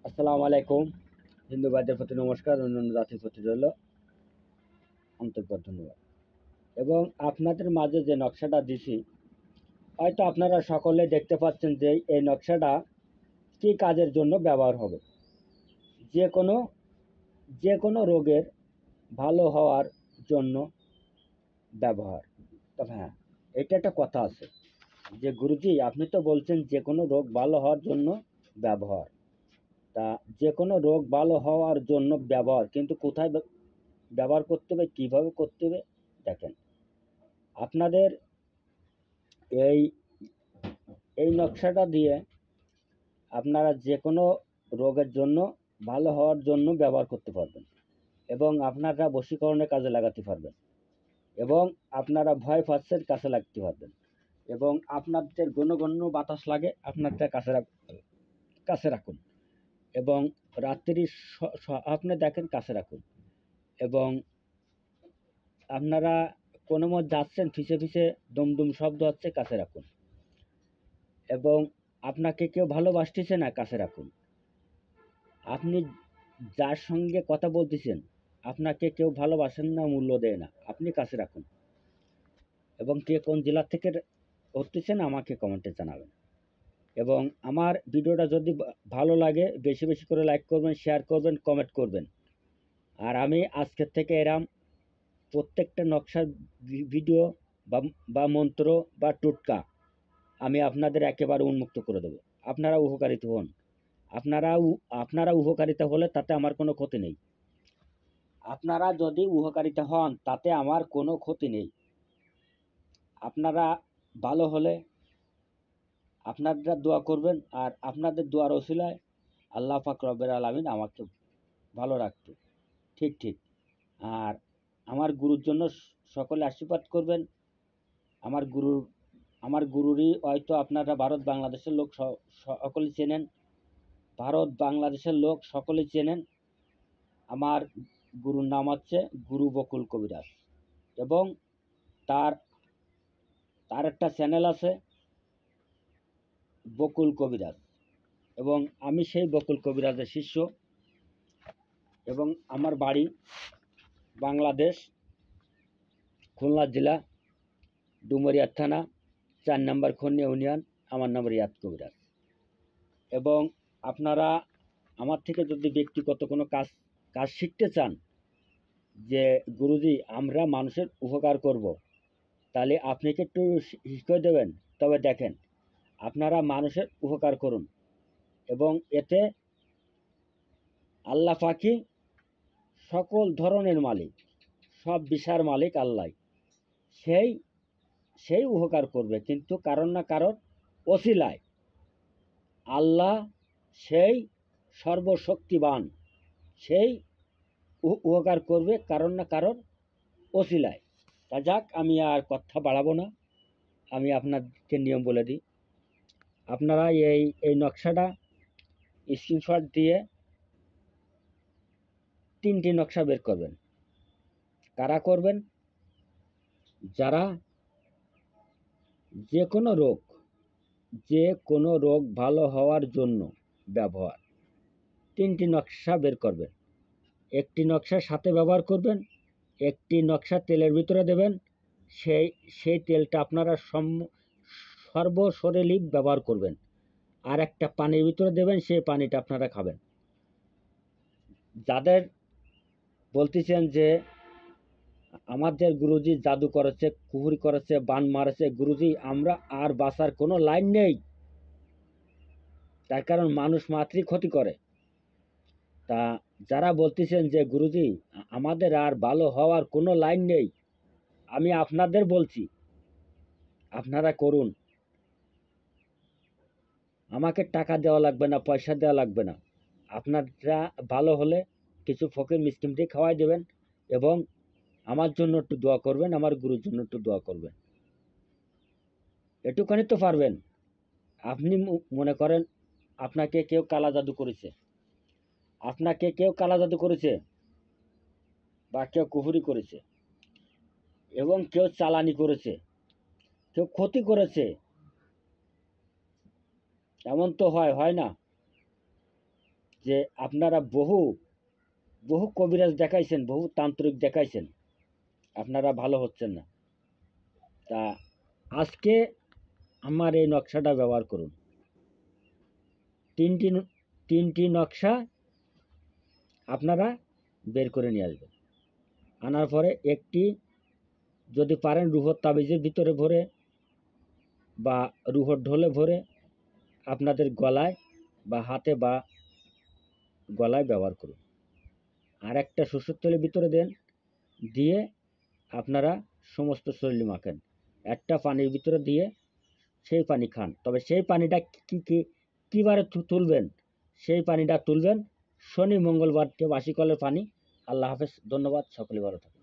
আসসালামু আলাইকুম। হিন্দু ভাইদের প্রতি নমস্কার, অন্যান্য জাতির প্রতি রইল আন্তরিক ধন্যবাদ। এবং আপনাদের মাঝে যে নকশাটা দিছি, হয়তো আপনারা সকলে দেখতে পাচ্ছেন যে এই নকশাটা কী কাজের জন্য ব্যবহার হবে। যে কোনো যে কোনো রোগের ভালো হওয়ার জন্য ব্যবহার। তবে হ্যাঁ, এটা একটা কথা আছে যে গুরুজি আপনি তো বলছেন যে কোনো রোগ ভালো হওয়ার জন্য ব্যবহার। তা যে কোনো রোগ ভালো হওয়ার জন্য ব্যবহার, কিন্তু কোথায় ব্যবহার করতে হবে, কীভাবে করতে হবে? দেখেন, আপনাদের এই এই নকশাটা দিয়ে আপনারা যে কোনো রোগের জন্য ভালো হওয়ার জন্য ব্যবহার করতে পারবেন, এবং আপনারা বশীকরণের কাজে লাগাতে পারবেন, এবং আপনারা ভয় পাচ্ছেন কাছে লাগতে পারবেন, এবং আপনাদের গণ্য বাতাস লাগে আপনারটা কাছে রাখুন, এবং রাত্রি আপনি দেখেন কাছে রাখুন, এবং আপনারা কোনো মত যাচ্ছেন ফিসে ফিসে দুমদুম শব্দ হচ্ছে কাছে রাখুন, এবং আপনাকে কেউ ভালোবাসতেছে না কাছে রাখুন। আপনি যার সঙ্গে কথা বলতেছেন আপনাকে কেউ ভালোবাসেন না, মূল্য দেয় না, আপনি কাছে রাখুন। এবং কে কোন জেলা থেকে করতেছেন আমাকে কমেন্টে জানাবেন। এবং আমার ভিডিওটা যদি ভালো লাগে বেশি বেশি করে লাইক করবেন, শেয়ার করবেন, কমেন্ট করবেন। আর আমি আজকের থেকে এরম প্রত্যেকটা নকশার ভিডিও বা মন্ত্র বা টোটকা আমি আপনাদের একেবারে উন্মুক্ত করে দেবো। আপনারা উপকারিত হন। আপনারা উপকারিতা হলে তাতে আমার কোনো ক্ষতি নেই। আপনারা যদি উপকারিতা হন তাতে আমার কোনো ক্ষতি নেই। আপনারা ভালো হলে আপনারা দোয়া করবেন, আর আপনাদের দোয়ার ওসিলায় আল্লাহ পাক রব্বুল আলামিন আমাকে ভালো রাখবে। ঠিক ঠিক। আর আমার গুরুর জন্য সকলে আশীর্বাদ করবেন। আমার গুরুরই হয়তো আপনারা ভারত বাংলাদেশের লোক সকলেই চেনেন। ভারত বাংলাদেশের লোক সকলেই চেনেন। আমার গুরুর নাম হচ্ছে গুরু বকুল কবিরাজ, এবং তার একটা চ্যানেল আছে বকুল কবিরাজ, এবং আমি সেই বকুল কবিরাজের শিষ্য। এবং আমার বাড়ি বাংলাদেশ, খুলনা জেলা, ডুমুরিয়া থানা, 4 নম্বর খন্নি ইউনিয়ন। আমার নাম রিয়াদ কবিরাজ। এবং আপনারা আমার থেকে যদি ব্যক্তিগত কোনো কাজ শিখতে চান, যে গুরুজি আমরা মানুষের উপকার করব, তাহলে আপনি কি একটু শিখিয়ে দেবেন? তবে দেখেন, আপনারা মানুষের উপকার করুন, এবং এতে আল্লাহ পাকি সকল ধরনের মালিক, সব বিষয়ের মালিক আল্লাহ। সেই উপকার করবে, কিন্তু কারণ না কারণ ওসিলায়। আল্লাহ সেই সর্বশক্তিবান, সেই উপকার করবে কারণ না কারণ ওসিলায়। তা যাক, আমি আর কথা বাড়াবো না। আমি আপনাদেরকে নিয়ম বলে দিই। আপনারা এই নকশাটা স্ক্রিনশট দিয়ে 3টি নকশা বের করবেন। কারা করবেন? যারা যে কোনো রোগ ভালো হওয়ার জন্য ব্যবহার, 3টি নকশা বের করবেন। একটি নকশা সাথে ব্যবহার করবেন, একটি নকশা তেলের ভিতরে দেবেন, সেই তেলটা আপনারা সর্বশরীরিক ব্যবহার করবেন। আর একটা পানির ভিতরে দেবেন, সেই পানিটা আপনারা খাবেন। যাদের বলতেছেন যে আমাদের গুরুজি জাদু করেছে, কুহুরি করেছে, বান মারেছে, গুরুজি আমরা আর বাঁচার কোনো লাইন নেই, তার কারণ মানুষ মাত্রই ক্ষতি করে। তা যারা বলতেছেন যে গুরুজি আমাদের আর ভালো হওয়ার কোনো লাইন নেই, আমি আপনাদের বলছি আপনারা করুন। আমাকে টাকা দেওয়া লাগবে না, পয়সা দেওয়া লাগবে না। আপনারা ভালো হলে কিছু ফকির মিসকিনকে খাওয়াই দেবেন, এবং আমার জন্য একটু দোয়া করবেন, আমার গুরুর জন্য একটু দোয়া করবেন। এটুখানি তো পারবেন। আপনি মনে করেন আপনাকে কেউ কালা জাদু করেছে, বা কেউ কুহুরি করেছে, এবং কেউ চালানি করেছে, কেউ ক্ষতি করেছে, এমন তো হয় না? যে আপনারা বহু বহু কবিরাজ দেখাইছেন, বহু তান্ত্রিক দেখাইছেন, আপনারা ভালো হচ্ছেন না। তা আজকে আমার এই নকশাটা ব্যবহার করুন। তিনটি তিনটি নকশা আপনারা বের করে নিয়ে আসবেন। আনার পরে একটি যদি পারেন রুহর তাবিজের ভিতরে ভরে বা রুহর ঢোলে ভরে আপনাদের গলায় বা হাতে বা গলায় ব্যবহার করুন। আর একটা সরষের তেলের ভিতরে দেন, দিয়ে আপনারা সমস্ত শরীরে মাখেন। একটা পানির ভিতরে দিয়ে সেই পানি খান। তবে সেই পানিটা কীবারে তুলবেন, সেই পানিটা তুলবেন শনি মঙ্গলবারকে বাসি কলের পানি। আল্লাহ হাফেজ, ধন্যবাদ, সকলে ভালো থাকুন।